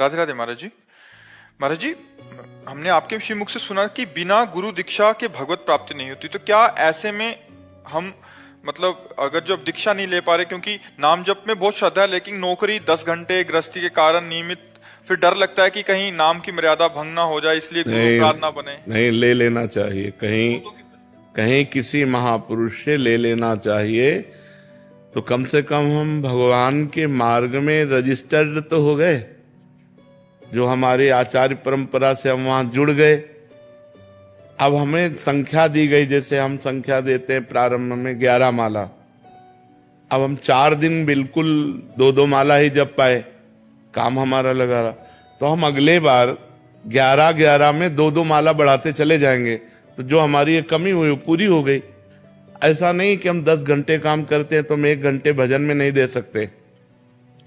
राधे राधे महाराज जी। महाराज जी, हमने आपके श्रीमुख से सुना कि बिना गुरु दीक्षा के भगवत प्राप्ति नहीं होती, तो क्या ऐसे में हम मतलब अगर जब दीक्षा नहीं ले पा रहे, क्योंकि नाम जप में बहुत श्रद्धा है लेकिन नौकरी 10 घंटे गृहस्थी के कारण नियमित, फिर डर लगता है कि कहीं नाम की मर्यादा भंग ना हो जाए, इसलिए गुरु अपराध ना बने। नहीं, ले लेना चाहिए, कहीं किसी महापुरुष से ले लेना चाहिए, तो कम से कम हम भगवान के मार्ग में रजिस्टर्ड तो हो गए। जो हमारे आचार्य परंपरा से हम वहां जुड़ गए। अब हमें संख्या दी गई, जैसे हम संख्या देते हैं प्रारंभ में 11 माला। अब हम 4 दिन बिल्कुल 2-2 माला ही जप पाए, काम हमारा लगा रहा, तो हम अगले बार 11-11 में 2-2 माला बढ़ाते चले जाएंगे, तो जो हमारी ये कमी हुई वो पूरी हो गई। ऐसा नहीं कि हम 10 घंटे काम करते हैं तो हम 1 घंटे भजन में नहीं दे सकते,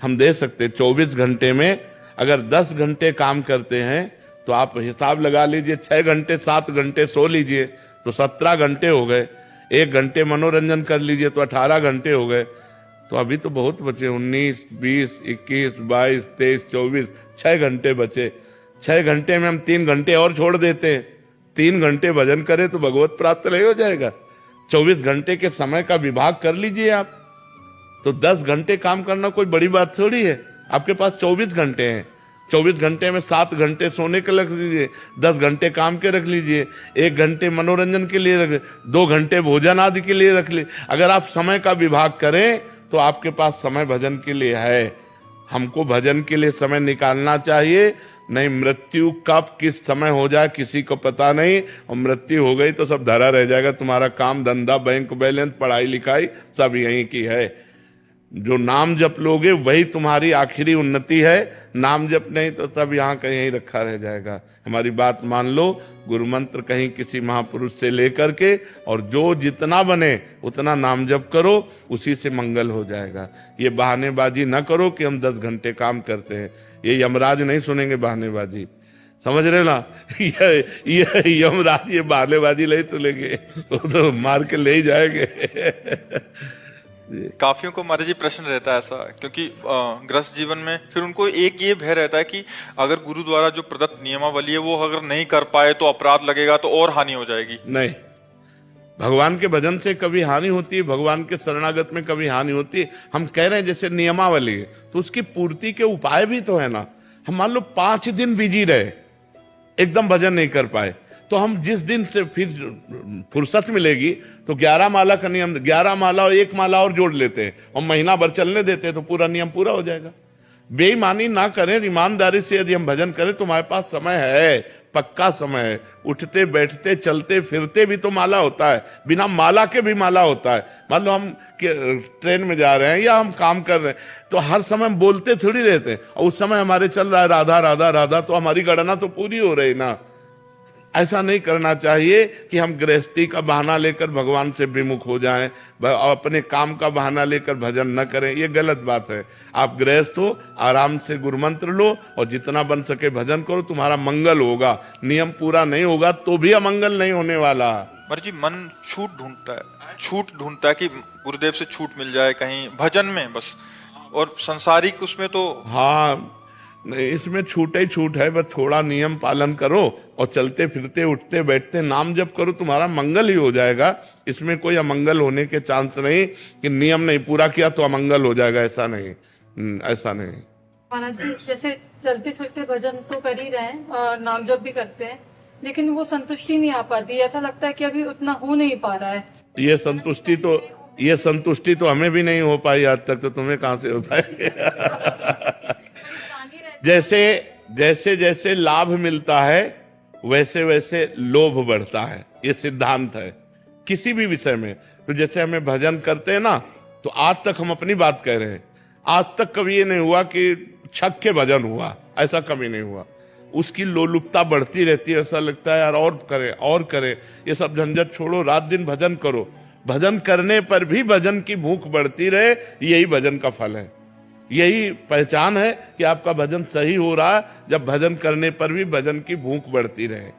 हम दे सकते। 24 घंटे में अगर 10 घंटे काम करते हैं तो आप हिसाब लगा लीजिए, 6 घंटे 7 घंटे सो लीजिए तो 17 घंटे हो गए। 1 घंटे मनोरंजन कर लीजिए तो 18 घंटे हो गए। तो अभी तो बहुत बचे, 19, 20, 21, 22, 23, 24, 6 घंटे बचे। 6 घंटे में हम 3 घंटे और छोड़ देते हैं, 3 घंटे भजन करें तो भगवत प्राप्त नहीं हो जाएगा। 24 घंटे के समय का विभाग कर लीजिए आप, तो 10 घंटे काम करना कोई बड़ी बात थोड़ी है। आपके पास 24 घंटे हैं, 24 घंटे में 7 घंटे सोने के रख लीजिए, 10 घंटे काम के रख लीजिए, 1 घंटे मनोरंजन के लिए रख, 2 घंटे भोजन आदि के लिए रख लीजिए। अगर आप समय का विभाग करें तो आपके पास समय भजन के लिए है। हमको भजन के लिए समय निकालना चाहिए, नहीं मृत्यु कब किस समय हो जाए किसी को पता नहीं, और मृत्यु हो गई तो सब धरा रह जाएगा। तुम्हारा काम धंधा, बैंक बैलेंस, पढ़ाई लिखाई सब यहीं की है। जो नाम जप लोगे वही तुम्हारी आखिरी उन्नति है, नाम जप नहीं तो सब यहाँ कहीं यहीं रखा रह जाएगा। हमारी बात मान लो, गुरु मंत्र कहीं किसी महापुरुष से लेकर के, और जो जितना बने उतना नाम जप करो, उसी से मंगल हो जाएगा। ये बहानेबाजी ना करो कि हम 10 घंटे काम करते हैं, ये यमराज नहीं सुनेंगे बहानेबाजी, समझ रहे ना। ये यमराज ये बहानेबाजी नहीं सुनेंगे, वो तो मार के ले ही जाएंगे। काफियों को महाराज जी प्रश्न रहता है ऐसा, क्योंकि गृहस्थ जीवन में फिर उनको एक ये भय रहता है कि अगर गुरु द्वारा जो प्रदत्त नियमावली है वो अगर नहीं कर पाए तो अपराध लगेगा, तो और हानि हो जाएगी। नहीं, भगवान के भजन से कभी हानि होती है, भगवान के शरणागत में कभी हानि होती है। हम कह रहे हैं जैसे नियमावली है तो उसकी पूर्ति के उपाय भी तो है ना। हम मान लो 5 दिन बिजी रहे, एकदम भजन नहीं कर पाए, तो हम जिस दिन से फिर फुर्सत मिलेगी तो 11 माला का नियम, 11 माला और 1 माला और जोड़ लेते हैं और महीना भर चलने देते हैं तो पूरा नियम पूरा हो जाएगा। बेईमानी ना करें, ईमानदारी से यदि हम भजन करें तो हमारे पास समय है, पक्का समय है। उठते बैठते चलते फिरते भी तो माला होता है, बिना माला के भी माला होता है। मान लो हम ट्रेन में जा रहे हैं या हम काम कर रहे हैं तो हर समय हम बोलते थोड़ी रहते हैं, और उस समय हमारे चल रहा है राधा राधा राधा, तो हमारी गणना तो पूरी हो रही ना। ऐसा नहीं करना चाहिए कि हम गृहस्थी का बहाना लेकर भगवान से विमुख हो जाएं, अपने काम का बहाना लेकर भजन न करें, ये गलत बात है। आप गृहस्थ हो, आराम से गुरु मंत्र लो और जितना बन सके भजन करो, तुम्हारा मंगल होगा। नियम पूरा नहीं होगा तो भी अमंगल नहीं होने वाला। महाराज जी, मन छूट ढूंढता है कि गुरुदेव से छूट मिल जाए कहीं भजन में बस, और संसारिक उसमें तो हाँ नहीं, इसमें छूट ही छूट है, बस थोड़ा नियम पालन करो और चलते फिरते उठते बैठते नाम जप करो, तुम्हारा मंगल ही हो जाएगा। इसमें कोई अमंगल होने के चांस नहीं कि नियम नहीं पूरा किया तो अमंगल हो जाएगा, ऐसा नहीं, ऐसा नहीं। महाराज जी, जैसे चलते फिरते भजन तो कर ही रहे हैं और नाम जप भी करते हैं, लेकिन वो संतुष्टि नहीं आ पाती, ऐसा लगता है कि अभी उतना हो नहीं पा रहा है। ये संतुष्टि तो हमें भी नहीं हो पाई आज तक, तो तुम्हें कहां से हो पाएगी। जैसे जैसे लाभ मिलता है वैसे वैसे लोभ बढ़ता है, ये सिद्धांत है किसी भी विषय में। तो जैसे हमें भजन करते हैं ना, तो आज तक हम अपनी बात कह रहे हैं, आज तक कभी ये नहीं हुआ कि छक के भजन हुआ, ऐसा कभी नहीं हुआ। उसकी लोलुपता बढ़ती रहती है, ऐसा लगता है यार और करे। ये सब झंझट छोड़ो, रात दिन भजन करो। भजन करने पर भी भजन की भूख बढ़ती रहे, यही भजन का फल है, यही पहचान है कि आपका भजन सही हो रहा है, जब भजन करने पर भी भजन की भूख बढ़ती रहे।